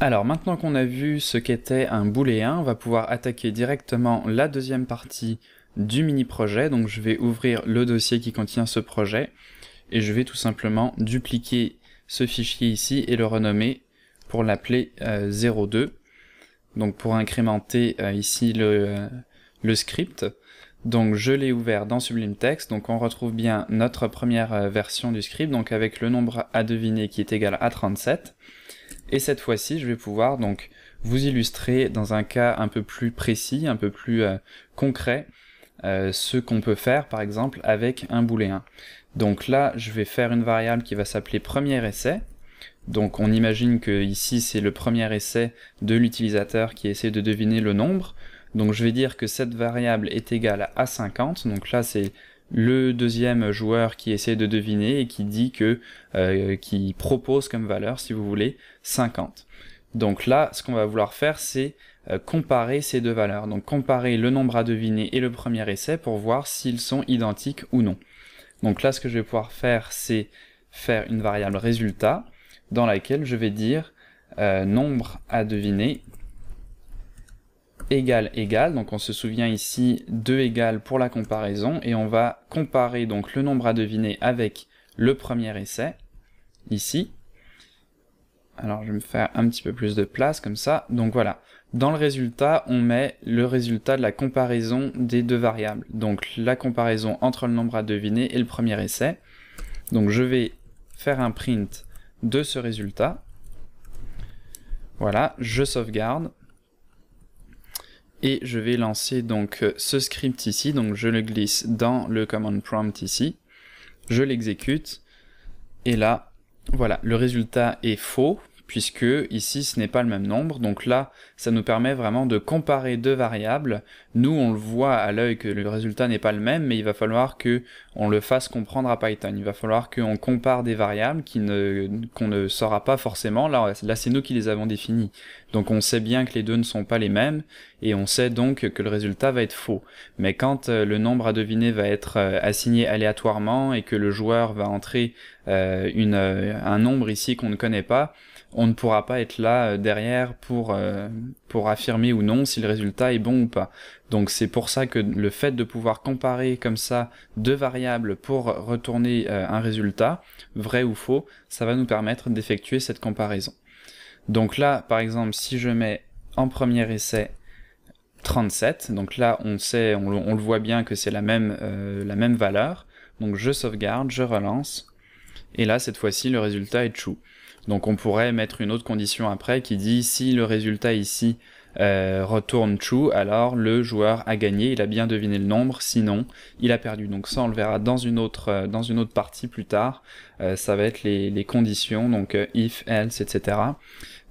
Alors maintenant qu'on a vu ce qu'était un booléen, on va pouvoir attaquer directement la deuxième partie du mini-projet. Donc je vais ouvrir le dossier qui contient ce projet et je vais tout simplement dupliquer ce fichier ici et le renommer pour l'appeler 02. Donc pour incrémenter ici le script. Donc je l'ai ouvert dans Sublime Text, donc on retrouve bien notre première version du script, donc avec le nombre à deviner qui est égal à 37. Et cette fois-ci, je vais pouvoir donc vous illustrer dans un cas un peu plus précis, un peu plus concret, ce qu'on peut faire par exemple avec un booléen. Donc là, je vais faire une variable qui va s'appeler premier essai. Donc on imagine que ici c'est le premier essai de l'utilisateur qui essaie de deviner le nombre. Donc je vais dire que cette variable est égale à 50. Donc là c'est le deuxième joueur qui essaie de deviner et qui dit que, qui propose comme valeur, si vous voulez, 50. Donc là, ce qu'on va vouloir faire, c'est comparer ces deux valeurs. Donc comparer le nombre à deviner et le premier essai pour voir s'ils sont identiques ou non. Donc là, ce que je vais pouvoir faire, c'est faire une variable résultat dans laquelle je vais dire nombre à deviner égal, donc on se souvient ici 2 égale pour la comparaison, et on va comparer donc le nombre à deviner avec le premier essai, ici. Alors je vais me faire un petit peu plus de place comme ça, donc voilà. Dans le résultat, on met le résultat de la comparaison des deux variables, donc la comparaison entre le nombre à deviner et le premier essai. Donc je vais faire un print de ce résultat. Voilà, je sauvegarde. Et je vais lancer donc ce script ici, donc je le glisse dans le command prompt ici, je l'exécute, et là, voilà, le résultat est faux, puisque ici ce n'est pas le même nombre, donc là, ça nous permet vraiment de comparer deux variables. Nous, on le voit à l'œil que le résultat n'est pas le même, mais il va falloir que on le fasse comprendre à Python. Il va falloir qu'on compare des variables qu'on ne saura pas forcément. Là c'est nous qui les avons définies. Donc on sait bien que les deux ne sont pas les mêmes, et on sait donc que le résultat va être faux. Mais quand le nombre à deviner va être assigné aléatoirement, et que le joueur va entrer un nombre ici qu'on ne connaît pas, on ne pourra pas être là derrière pour affirmer ou non si le résultat est bon ou pas. Donc c'est pour ça que le fait de pouvoir comparer comme ça deux variables pour retourner un résultat, vrai ou faux, ça va nous permettre d'effectuer cette comparaison. Donc là, par exemple, si je mets en premier essai 37, donc là on le voit bien que c'est la même valeur, donc je sauvegarde, je relance, et là cette fois-ci le résultat est true. Donc on pourrait mettre une autre condition après qui dit si le résultat ici retourne true, alors le joueur a gagné, il a bien deviné le nombre, sinon il a perdu. Donc ça on le verra dans une autre partie plus tard, ça va être les conditions, donc if, else, etc.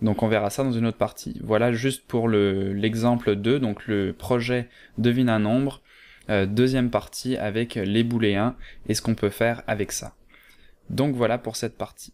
Donc on verra ça dans une autre partie. Voilà juste pour l'exemple 2, donc le projet devine un nombre, deuxième partie avec les booléens et ce qu'on peut faire avec ça. Donc voilà pour cette partie.